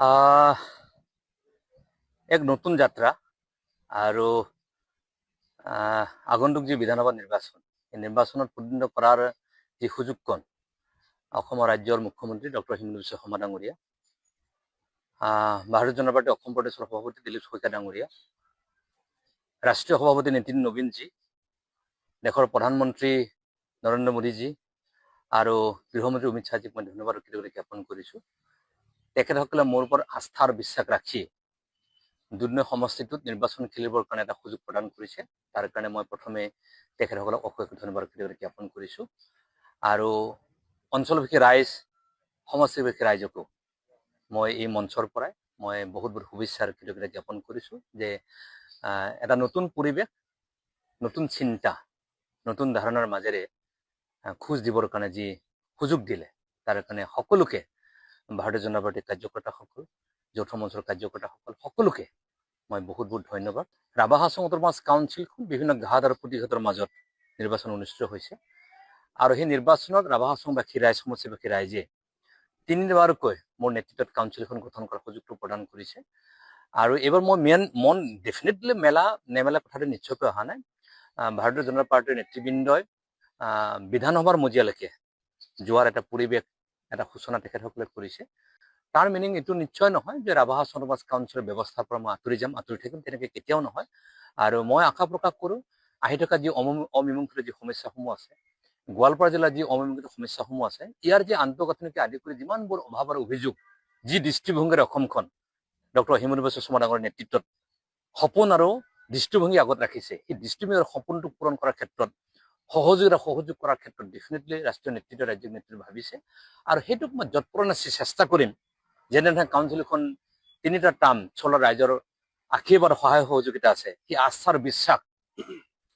আহ এক নতুন যাত্ৰা আৰু আগন্তুক যি বিধানসভা নিৰ্বাচন, এই নিৰ্বাচনত প্ৰতিদ্বন্দ্বিতা কৰাৰ যি সুযোগকণ অসমৰ ৰাজ্যৰ মুখ্যমন্ত্ৰী ডক্টৰ হিমন্ত বিশ্ব শৰ্মা ডাঙৰীয়া, ভাৰতীয় জনতা পাৰ্টি অসম প্ৰদেশৰ সভাপতি দিলীপ শইকীয়া ডাঙৰীয়া, ৰাষ্ট্ৰীয় সভাপতি নীতিন নবীনজী, দেশৰ প্ৰধানমন্ত্ৰী নৰেন্দ্ৰ মোদীজী আৰু গৃহমন্ত্ৰী অমিত শ্বাহজীক মই ধন্যবাদ জ্ঞাপন কৰিছোঁ। তেখেতসকলে মোৰ ওপৰত আস্থা আৰু বিশ্বাস ৰাখি দুধনৈ সমষ্টিটোত নিৰ্বাচন খেলিবৰ কাৰণে এটা সুযোগ প্ৰদান কৰিছে। তাৰ কাৰণে মই প্ৰথমে তেখেতসকলক অশেষ ধন্যবাদ জ্ঞাপন কৰিছোঁ। আৰু অঞ্চলবাসী ৰাইজ, সমষ্টিবাসী ৰাইজকো মই এই মঞ্চৰ পৰাই মই বহুত বহুত শুভেচ্ছাৰ কৃতজ্ঞতা জ্ঞাপন কৰিছোঁ যে এটা নতুন পৰিৱেশ, নতুন চিন্তা, নতুন ধাৰণাৰ মাজেৰে খোজ দিবৰ কাৰণে যি সুযোগ দিলে, তাৰ কাৰণে সকলোকে, ভাৰতীয় জনতা পাৰ্টীৰ কাৰ্যকৰ্তাসকল, যৌথ মঞ্চৰ কাৰ্যকৰ্তাসকল সকলোকে মই বহুত বহুত ধন্যবাদ। ৰাভা হাছং অট'নমাছ কাউন্সিলখন বিভিন্ন ঘাত আৰু প্ৰতিঘাতৰ মাজত নিৰ্বাচন অনুষ্ঠিত হৈছে আৰু সেই নিৰ্বাচনত ৰাভা হাছংবাসী ৰাইজ, সমষ্টিবাসী ৰাইজে তিনিবাৰকৈ মোৰ নেতৃত্বত কাউন্সিলখন গঠন কৰাৰ সুযোগটো প্ৰদান কৰিছে। আৰু এইবাৰ মই মন ডেফিনেটলি নেমেলা কথাটো নিশ্চয়কৈ অহা নাই। ভাৰতীয় জনতা পাৰ্টীৰ নেতৃবৃন্দই বিধানসভাৰ মজিয়ালৈকে যোৱাৰ এটা পৰিৱেশ, এটা সূচনা তেখেতসকলে কৰিছে। তাৰ মিনিং এইটো নিশ্চয় নহয় যে ৰাভা হাছং অট'নমাছ কাউন্সিলৰ ব্যৱস্থাৰ পৰা মই আঁতৰি থাকিম, তেনেকৈ কেতিয়াও নহয়। আৰু মই আশা প্ৰকাশ কৰোঁ আহি থকা যি অমীমাংসিত যি সমস্যাসমূহ আছে, গোৱালপাৰা জিলাৰ যি অমীমাংসিত সমস্যাসমূহ আছে, ইয়াৰ যি আন্তঃগাঁথনিকে আদি কৰি যিমানবোৰ অভাৱ আৰু অভিযোগ, যি দৃষ্টিভংগীৰে অসমখন ডক্টৰ হিমন্ত বিশ্ব শৰ্মা ডাঙৰীয়াৰ নেতৃত্বত সপোন আৰু দৃষ্টিভংগী আগত ৰাখিছে, সেই দৃষ্টিভংগী আৰু সপোনটো পূৰণ কৰাৰ ক্ষেত্ৰত সহযোগ কৰাৰ ক্ষেত্ৰত ডেফিনেটলি ৰাষ্ট্ৰীয় নেতৃত্ব, ৰাজ্যিক নেতৃত্ব ভাবিছে। আৰু সেইটোক মই যৎপৰোনাস্তি চেষ্টা কৰিম, যেনেধৰণে কাউন্সিলখন 3টা টাৰ্ম চলোৱা ৰাইজৰ আশীৰ্বাদ, সহায় সহযোগিতা আছে, সেই আস্থাৰ বিশ্বাস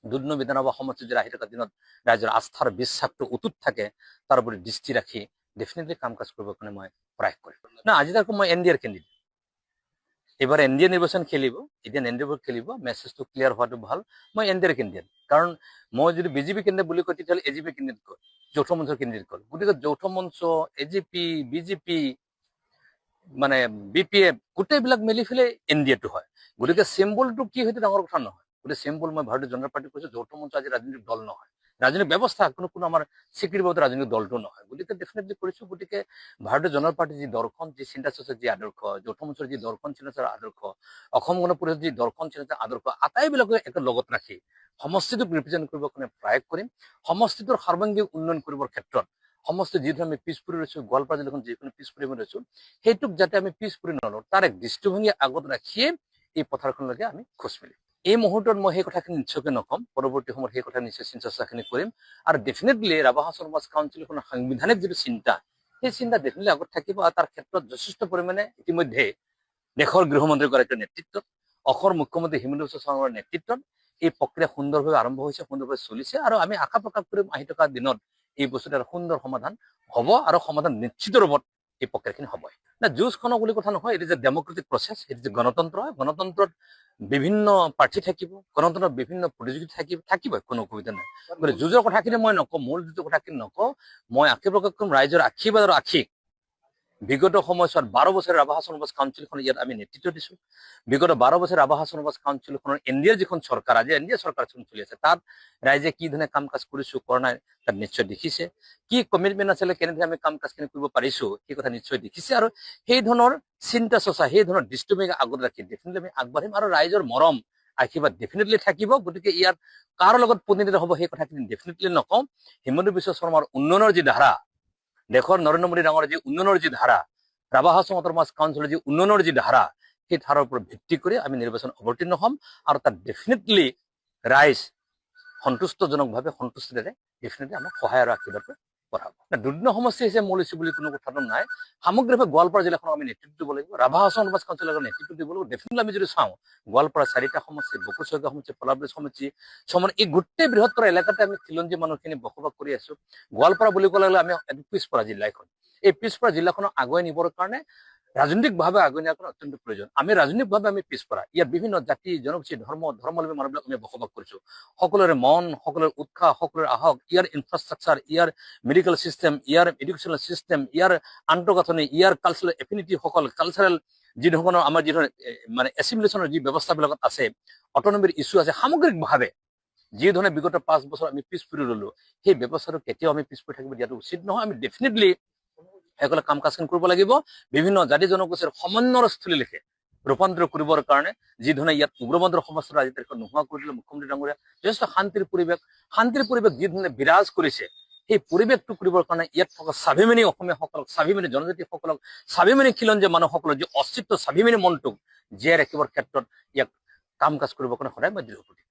দুধনৈ বিধানসভা সমষ্টিত আহি থকা দিনত ৰাইজৰ আস্থাৰ বিশ্বাসটো অটুট থাকে, তাৰ প্ৰতি দৃষ্টি ৰাখি ডেফিনেটলি কাম কাজ কৰিবৰ কাৰণে মই প্ৰয়াস কৰিম। না, আজি তাকো মই NDAৰ কেণ্ডিডেট। এইবাৰ NDA নিৰ্বাচন খেলিব, এতিয়া NDA খেলিব, মেছেজটো ক্লিয়াৰ হোৱাটো ভাল। মই NDAৰ কেণ্ডিডেট, কাৰণ মই যদি BJP কেণ্ডিডেট বুলি কয় তেতিয়াহ'লে AGP কেণ্ডিডেট কয়, যৌথ মঞ্চৰ কেণ্ডিডেট কয়। গতিকে যৌথ মঞ্চ, AGP, BJP, মানে BPF গোটেইবিলাক মিলি পেলাই NDAটো হয়। গতিকে চিম্বলটো কি হয়তো ডাঙৰ কথা নহয়। গতিকে চিম্বল মই ভাৰতীয় জনতা পাৰ্টি কৈছোঁ, যৌথ মঞ্চ আজি ৰাজনৈতিক দল নহয়, ৰাজনৈতিক ব্যৱস্থা, কোনো আমাৰ স্বীকৃতিবদ্ধ ৰাজনৈতিক দলটো নহয়। গতিকে ডেফিনেটলি কৰিছোঁ। গতিকে ভাৰতীয় জনতা পাৰ্টিৰ যি দৰ্শন, যি চিন্তা চৰ্চা, যি আদৰ্শ, যৌথ মঞ্চৰ যি দৰ্শন, চিন্তা চৰ্চা, আদৰ্শ, অসম গণ পৰিষদৰ যি দৰ্শন, চিন্তা, আদৰ্শ, আটাইবিলাকে একে লগত ৰাখি সমষ্টিটোক ৰিপ্ৰেজেণ্ট কৰিবৰ কাৰণে প্ৰয়াস কৰিম। সমষ্টিটোৰ সৰ্বাংগীন উন্নয়ন কৰিবৰ ক্ষেত্ৰত সমষ্টি যিটো আমি পিছ পৰি ৰৈছোঁ, গোৱালপাৰা জিলাখন যিখিনি পিছ পৰি ৰৈছোঁ, সেইটোক যাতে আমি পিছ পৰি নলওঁ, তাৰ এক দৃষ্টিভংগী আগত ৰাখিয়ে এই পথাৰখনলৈকে আমি খোজ মেলিম। এই মুহূৰ্তত মই সেই কথাখিনি নিশ্চয়কৈ নকম, পৰৱৰ্তী সময়ত সেই কথা নিশ্চয় চিন্তা চৰ্চাখিনি কৰিম। আৰু ডেফিনেটলি ৰাভা হাছং অট'নমাছ কাউন্সিলখনৰ সাংবিধানিক যিটো চিন্তা, সেই চিন্তা ডেফিনেটলি আগত থাকিব। আৰু তাৰ ক্ষেত্ৰত যথেষ্ট পৰিমাণে ইতিমধ্যে দেশৰ গৃহমন্ত্ৰীগৰাকীৰ নেতৃত্বত, অসমৰ মুখ্যমন্ত্ৰী হিমন্ত বিশ্ব শৰ্মাৰ নেতৃত্বত এই প্ৰক্ৰিয়া সুন্দৰভাৱে আৰম্ভ হৈছে, সুন্দৰভাৱে চলিছে। আৰু আমি আশা প্ৰকাশ কৰিম আহি থকা দিনত এই বস্তুটো এটা সুন্দৰ সমাধান হ'ব, আৰু সমাধান নিশ্চিত ৰূপত এই প্ৰক্ৰিয়াখিনি হ'বই। না, যুঁজখনক বুলি কথা নহয়, it is a democratic process, it is a গণতন্ত্ৰ হয়। গণতন্ত্ৰত বিভিন্ন প্ৰাৰ্থী থাকিব, গণতন্ত্ৰত বিভিন্ন প্ৰতিযোগিতা থাকিবই, কোনো অসুবিধা নাই। গতিকে যুঁজৰ কথাখিনি মই নকওঁ, মূল যুঁজৰ কথাখিনি নকওঁ, মই আশীৰ্বাদ প্ৰকাশ কৰিম ৰাইজৰ আশীৰ্বাদ আৰু আশীষ। বিগত সময়ছোৱাত 12 বছৰ ৰাভা হাছং অট'নমাছ কাউন্সিলখন ইয়াত আমি নেতৃত্ব দিছোঁ। বিগত 12 বছৰ ৰাভা হাছং অট'নমাছ কাউন্সিলখনৰ NDAৰ যিখন চৰকাৰ, আজি NDA চৰকাৰ চলি আছে, তাত ৰাইজে কি ধৰণে কাম কাজ কৰিছোঁ, কৰা নাই, তাত নিশ্চয় দেখিছে। কি কমিটমেণ্ট আছিলে, কেনেদৰে আমি কাম কাজখিনি কৰিব পাৰিছোঁ, সেই কথা নিশ্চয় দেখিছে। আৰু সেই ধৰণৰ চিন্তা চৰ্চা, সেই ধৰণৰ দৃষ্টিভংগী আগত ৰাখি ডেফিনেটলি আমি আগবাঢ়িম। আৰু ৰাইজৰ মৰম, আশীৰ্বাদ ডেফিনেটলি থাকিব। গতিকে ইয়াত কাৰ লগত প্ৰতিনিধিত্ব হ'ব সেই কথাখিনি ডেফিনেটলি নকওঁ। হিমন্ত বিশ্ব শৰ্মাৰ উন্নয়নৰ যি ধাৰা, দেশৰ নৰেন্দ্ৰ মোদী ডাঙৰ যি উন্নয়নৰ যি ধাৰা, ৰাভা হাছং অট'নমাছ কাউন্সিলৰ যি উন্নয়নৰ যি ধাৰা, সেই ধাৰাৰ ওপৰত ভিত্তি কৰি আমি নিৰ্বাচন অৱতীৰ্ণ হ'ম। আৰু তাত ডেফিনেটলি ৰাইজ সন্তুষ্টজনকভাৱে, সন্তুষ্টিৰে ডেফিনেটলি আমাক সহায় আৰু আশীৰ্বাদ কৰাব। দুধনৈ সমষ্টি হৈছে মূল ইছ্যু বুলি কোনো কথাটো নাই। সামগ্ৰিকভাৱে গোৱালপাৰা জিলাখনক আমি নেতৃত্ব দিব লাগিব, ৰাভা হাছং অট'নমাছ কাউন্সিলক নেতৃত্ব দিব লাগিব। ডেফিনেটলি আমি যদি চাওঁ, গোৱালপাৰা 4টা সমষ্টি, বকুল ছয়গাঁও সমষ্টি, পলাশবাৰী সমষ্টি, এই গোটেই বৃহত্তৰ এলেকাতে আমি খিলঞ্জী মানুহখিনি বসবাস কৰি আছোঁ। গোৱালপাৰা বুলি ক'লে আমি পিছপৰা জিলা এখন, এই পিছপৰা জিলাখনক আগুৱাই নিবৰ কাৰণে ৰাজনৈতিকভাৱে আগুৱাই নিয়াৰ কাৰণে অত্যন্ত প্ৰয়োজন। আমি ৰাজনৈতিকভাৱে আমি পিছপৰা, ইয়াত বিভিন্ন জাতি জনগোষ্ঠী ধৰ্মাৱলম্বী মানুহবিলাক আমি বসবাস কৰিছো। সকলোৰে মন, সকলোৰে উৎসাহ, সকলোৰে আহক, ইয়াৰ ইনফ্ৰাষ্ট্ৰাকচাৰ, ইয়াৰ মেডিকেল চিষ্টেম, ইয়াৰ এডুকেশ্যনেল চিষ্টেম, ইয়াৰ আন্তঃগাঁথনি, ইয়াৰ কালচাৰেল এফিনিটি সকল, কালচাৰেল যি ধৰণৰ আমাৰ যি ধৰণৰ মানে এছিমিলেশ্যনৰ যি ব্যৱস্থাবিলাকত আছে, অটনমিৰ ইছ্যু আছে, সামগ্ৰিকভাৱে যি ধৰণে বিগত 5 বছৰ আমি পিছ পৰি ৰলো, সেই ব্যৱস্থাটো কেতিয়াও আমি পিছ পৰি থাকিব দিয়াটো উচিত নহয়। আমি ডেফিনেটলি সকলে কাম কাজ কৰিব লাগিব, বিভিন্ন জাতি জনগোষ্ঠীৰ সমন্বয়ৰ স্থলীলৈকে ৰূপান্তৰ কৰিবৰ কাৰণে যি ধৰণে ইয়াত উগ্ৰবাদৰ সমস্যাটো আজি তাৰিখত নোহোৱা কৰি দিলে মুখ্যমন্ত্ৰী ডাঙৰীয়া, যথেষ্ট শান্তিৰ পৰিৱেশ যি ধৰণে বিৰাজ কৰিছে, সেই পৰিৱেশটো কৰিবৰ কাৰণে ইয়াত থকা স্বাভিমানী অসমীয়াসকলক, স্বাভিমানী জনজাতিসকলক, স্বাভিমানী খিলঞ্জীয়া মানুহসকলৰ যি অস্তিত্ব, স্বাভিমানী মনটোক জীয়াই ৰাখিবৰ ক্ষেত্ৰত ইয়াক কাম কাজ কৰিবৰ কাৰণে সদায় মই দৃঢ় প্ৰতীক।